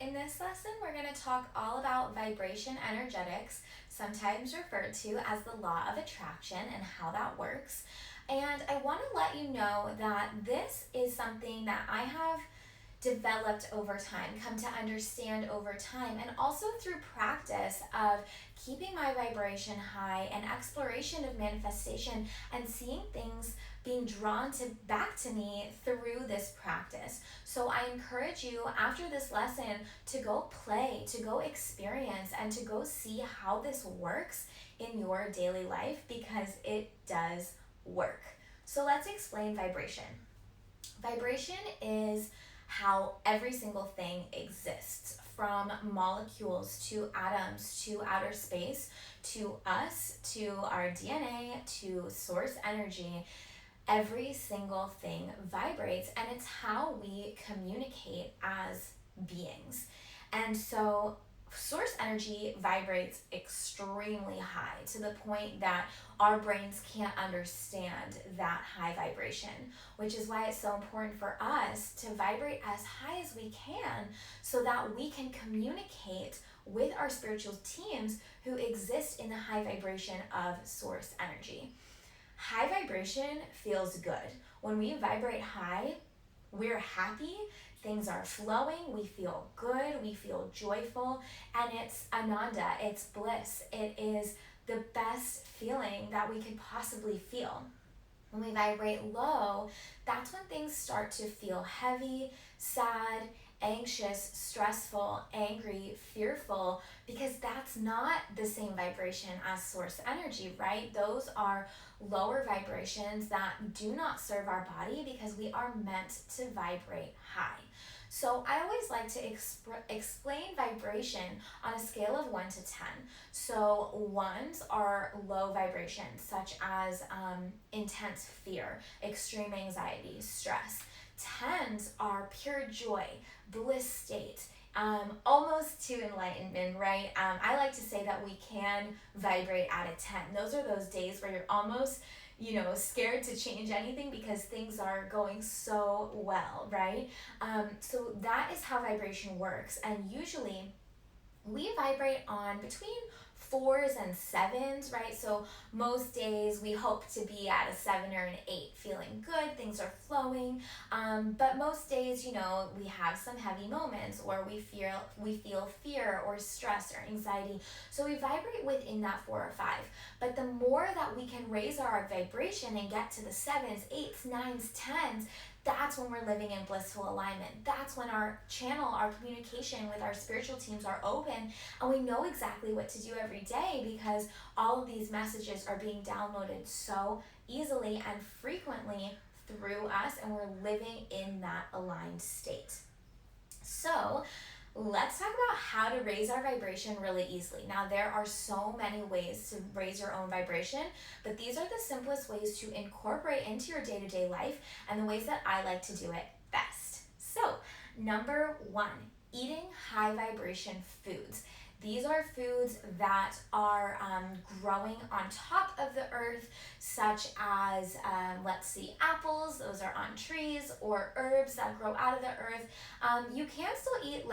In this lesson, we're going to talk all about vibration energetics, sometimes referred to as the law of attraction and how that works. And I want to let you know that this is something that I have developed over time, come to understand over time, and also through practice of keeping my vibration high and exploration of manifestation and seeing things being drawn back to me through this practice. So I encourage you after this lesson to go play, to go experience, and to go see how this works in your daily life, because it does work. So let's explain vibration. Vibration is how every single thing exists, from molecules to atoms to outer space to us to our DNA to source energy. Every single thing vibrates, and it's how we communicate as beings. And so source energy vibrates extremely high, to the point that our brains can't understand that high vibration, which is why it's so important for us to vibrate as high as we can so that we can communicate with our spiritual teams who exist in the high vibration of source energy. High vibration feels good. When we vibrate high, we're happy, things are flowing, we feel good, we feel joyful, and it's ananda, it's bliss. It is the best feeling that we could possibly feel. When we vibrate low, that's when things start to feel heavy, sad, anxious, stressful, angry, fearful, because that's not the same vibration as source energy, right? Those are lower vibrations that do not serve our body, because we are meant to vibrate high. So I always like to explain vibration on a scale of 1 to 10. So ones are low vibrations, such as intense fear, extreme anxiety, stress. Tens are pure joy, bliss state, almost to enlightenment, right? I like to say that we can vibrate at a 10. Those are those days where you're almost scared to change anything because things are going so well, right? So that is how vibration works. And usually we vibrate on between 4s and 7s, right? So most days we hope to be at a 7 or an 8, feeling good, things are flowing. But most days, we have some heavy moments, or we feel fear or stress or anxiety. So we vibrate within that 4 or 5. But the more that we can raise our vibration and get to the 7s, 8s, 9s, 10s, that's when we're living in blissful alignment. That's when our channel, our communication with our spiritual teams are open, and we know exactly what to do every day, because all of these messages are being downloaded so easily and frequently through us, and we're living in that aligned state. So let's talk about how to raise our vibration really easily. Now, there are so many ways to raise your own vibration, but these are the simplest ways to incorporate into your day-to-day life, and the ways that I like to do it best. So, number 1, eating high vibration foods. These are foods that are growing on top of the earth, such as, apples, those are on trees, or herbs that grow out of the earth. You can still eat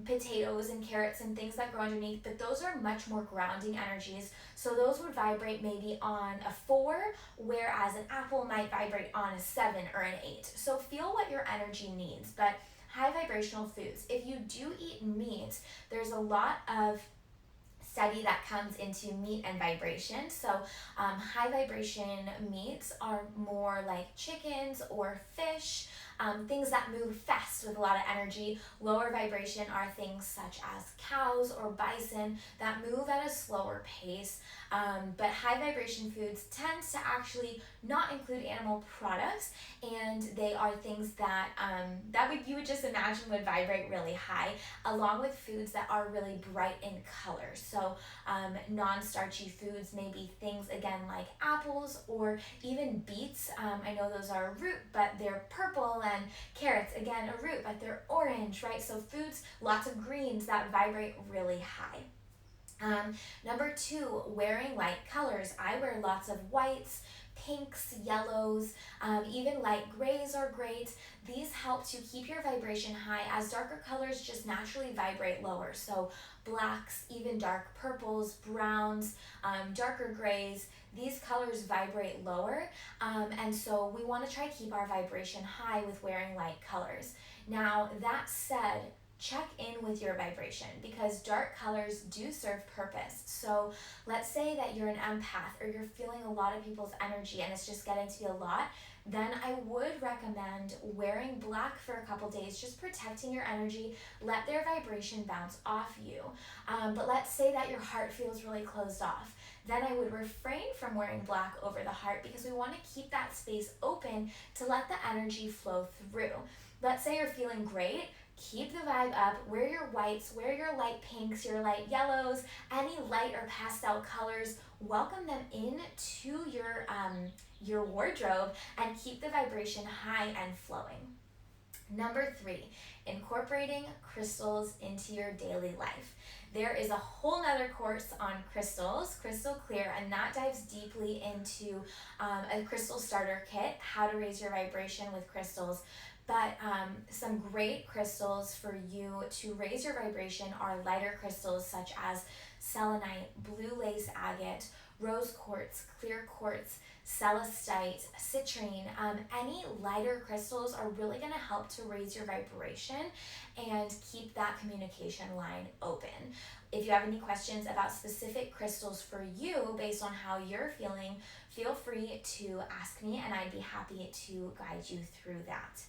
potatoes and carrots and things that grow underneath, but those are much more grounding energies. So those would vibrate maybe on a 4, whereas an apple might vibrate on a 7 or an 8. So feel what your energy needs, but high vibrational foods. If you do eat meat, there's a lot of study that comes into meat and vibration. So high vibration meats are more like chickens or fish, things that move fast with a lot of energy. Lower vibration are things such as cows or bison that move at a slower pace. But high vibration foods tends to actually not include animal products, and they are things that you would just imagine would vibrate really high, along with foods that are really bright in color. So non-starchy foods, maybe things again like apples or even beets. I know those are a root, but they're purple, and carrots, again a root, but they're orange, right? So foods, lots of greens that vibrate really high. Number 2, wearing light colors. I wear lots of whites, pinks, yellows, even light grays are great. These help to keep your vibration high as darker colors just naturally vibrate lower. So blacks, even dark purples, browns, darker grays, these colors vibrate lower. And so we want to try to keep our vibration high with wearing light colors. Now, that said, check in with your vibration because dark colors do serve purpose. So let's say that you're an empath or you're feeling a lot of people's energy and it's just getting to be a lot, then I would recommend wearing black for a couple days, just protecting your energy, let their vibration bounce off you. But let's say that your heart feels really closed off. Then I would refrain from wearing black over the heart because we want to keep that space open to let the energy flow through. Let's say you're feeling great, keep the vibe up, wear your whites, wear your light pinks, your light yellows, any light or pastel colors, welcome them into your wardrobe and keep the vibration high and flowing. Number 3, incorporating crystals into your daily life. There is a whole nother course on crystals, Crystal Clear, and that dives deeply into a crystal starter kit, how to raise your vibration with crystals. But some great crystals for you to raise your vibration are lighter crystals such as selenite, blue lace agate, rose quartz, clear quartz, celestite, citrine. Any lighter crystals are really going to help to raise your vibration and keep that communication line open. If you have any questions about specific crystals for you based on how you're feeling, feel free to ask me and I'd be happy to guide you through that.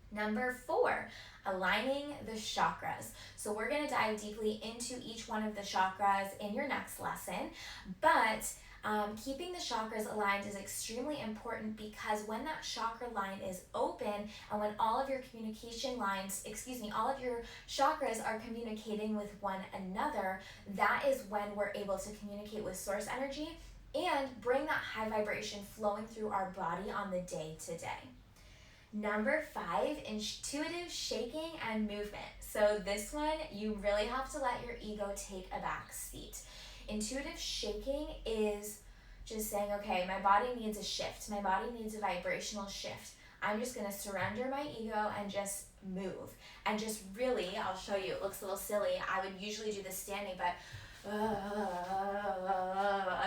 Number 4, aligning the chakras. So we're going to dive deeply into each one of the chakras in your next lesson, but keeping the chakras aligned is extremely important because when that chakra line is open and when all of your all of your chakras are communicating with one another, that is when we're able to communicate with source energy and bring that high vibration flowing through our body on the day to day. Number 5, intuitive shaking and movement. So this one, you really have to let your ego take a back seat. Intuitive shaking is just saying, okay, my body needs a shift. My body needs a vibrational shift. I'm just going to surrender my ego and just move. And just really, I'll show you, it looks a little silly. I would usually do this standing, but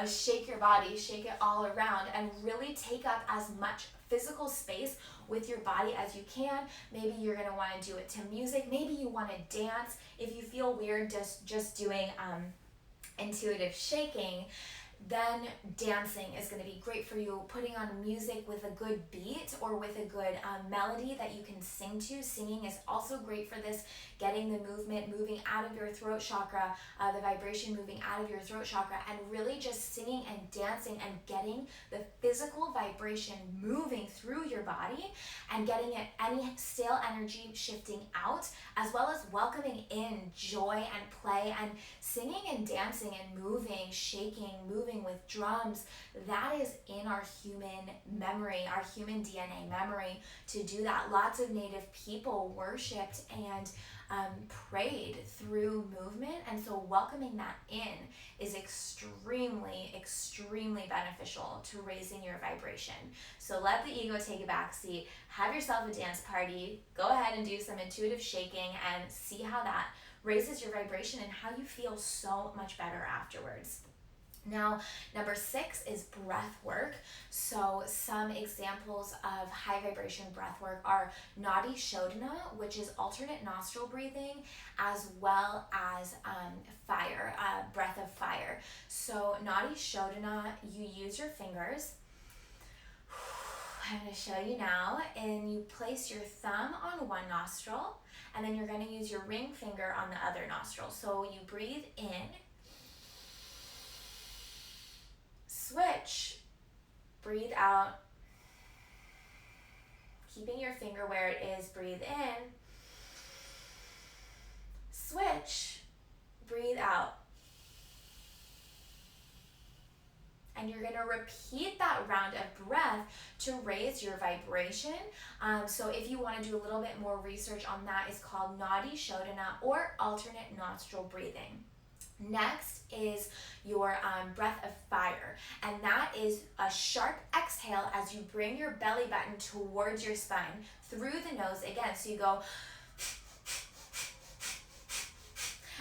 shake your body, shake it all around, and really take up as much physical space with your body as you can. Maybe you're going to want to do it to music. Maybe you want to dance. If you feel weird just doing intuitive shaking, then dancing is going to be great for you. Putting on music with a good beat or with a good melody that you can sing to. Singing is also great for this, getting the movement moving out of your throat chakra, the vibration moving out of your throat chakra, and really just singing and dancing and getting the physical vibration moving through your body and getting it any stale energy shifting out, as well as welcoming in joy and play and singing and dancing and moving, shaking, moving with drums. That is in our human memory, our human DNA memory to do that. Lots of native people worshipped and prayed through movement, and so welcoming that in is extremely, extremely beneficial to raising your vibration. So let the ego take a back seat, have yourself a dance party, go ahead and do some intuitive shaking and see how that raises your vibration and how you feel so much better afterwards. Now, number 6 is breath work. So some examples of high vibration breath work are Nadi Shodhana, which is alternate nostril breathing, as well as fire, breath of fire. So Nadi Shodhana, you use your fingers. I'm going to show you now, and you place your thumb on one nostril, and then you're going to use your ring finger on the other nostril. So you breathe in, switch, breathe out, keeping your finger where it is, breathe in, switch, breathe out. And you're going to repeat that round of breath to raise your vibration. So if you want to do a little bit more research on that, it's called Nadi Shodhana or alternate nostril breathing. Next is your breath of fire, and that is a sharp exhale as you bring your belly button towards your spine through the nose again. So you go,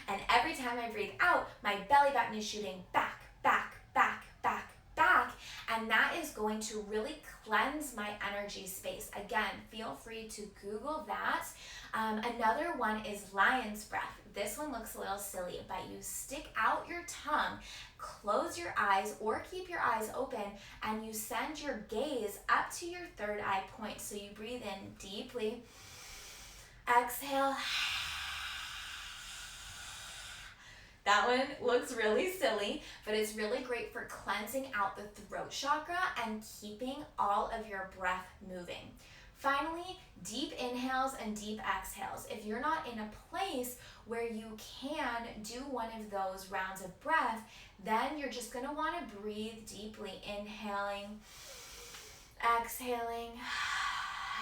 and every time I breathe out, my belly button is shooting back, back, back, back, back, and that is going to really cleanse my energy space. Again, feel free to Google that. Another one is lion's breath. This one looks a little silly, but you stick out your tongue, close your eyes or keep your eyes open, and you send your gaze up to your third eye point. So you breathe in deeply, exhale. That one looks really silly, but it's really great for cleansing out the throat chakra and keeping all of your breath moving. Finally, deep inhales and deep exhales. If you're not in a place where you can do one of those rounds of breath, then you're just going to want to breathe deeply, inhaling, exhaling.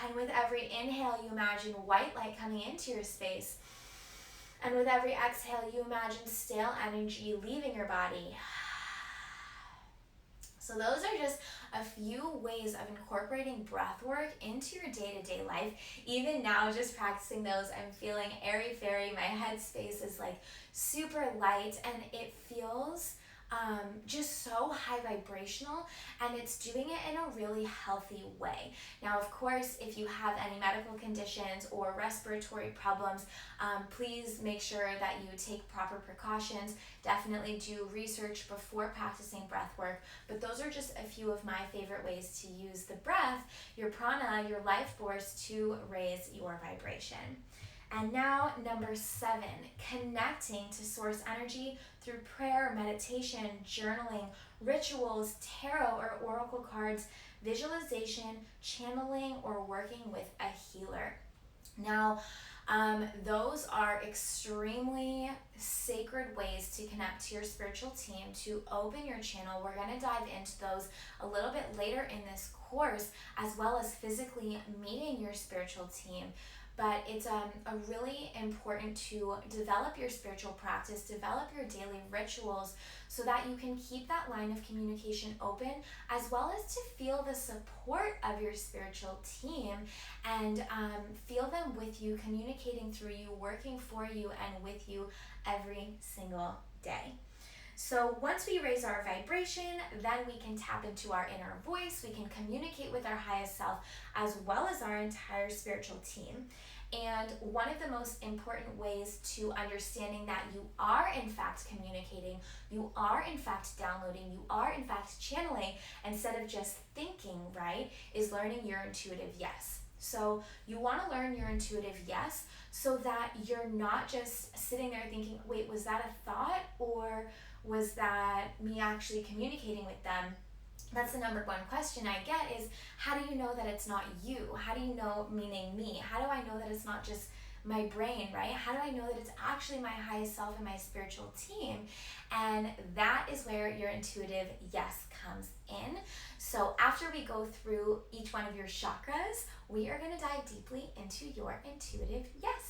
And with every inhale, you imagine white light coming into your space. And with every exhale, you imagine stale energy leaving your body. So those are just a few ways of incorporating breath work into your day-to-day life. Even now, just practicing those, I'm feeling airy-fairy. My headspace is like super light, and it feels just so high vibrational, and it's doing it in a really healthy way. Now, of course, if you have any medical conditions or respiratory problems, please make sure that you take proper precautions. Definitely do research before practicing breath work, but those are just a few of my favorite ways to use the breath, your prana, your life force, to raise your vibration. And now, number 7, connecting to source energy through prayer, meditation, journaling, rituals, tarot or oracle cards, visualization, channeling, or working with a healer. Now, those are extremely sacred ways to connect to your spiritual team, to open your channel. We're going to dive into those a little bit later in this course, as well as physically meeting your spiritual team. But it's a really important to develop your spiritual practice, develop your daily rituals, so that you can keep that line of communication open, as well as to feel the support of your spiritual team and feel them with you, communicating through you, working for you and with you every single day. So once we raise our vibration, then we can tap into our inner voice, we can communicate with our highest self, as well as our entire spiritual team. And one of the most important ways to understanding that you are in fact communicating, you are in fact downloading, you are in fact channeling, instead of just thinking, right, is learning your intuitive yes. So you want to learn your intuitive yes, so that you're not just sitting there thinking, wait, was that a thought, or was that me actually communicating with them? That's the number one question I get is, how do you know that it's not you? How do you know, meaning me? How do I know that it's not just my brain, right? How do I know that it's actually my highest self and my spiritual team? And that is where your intuitive yes comes in. So after we go through each one of your chakras, we are going to dive deeply into your intuitive yes.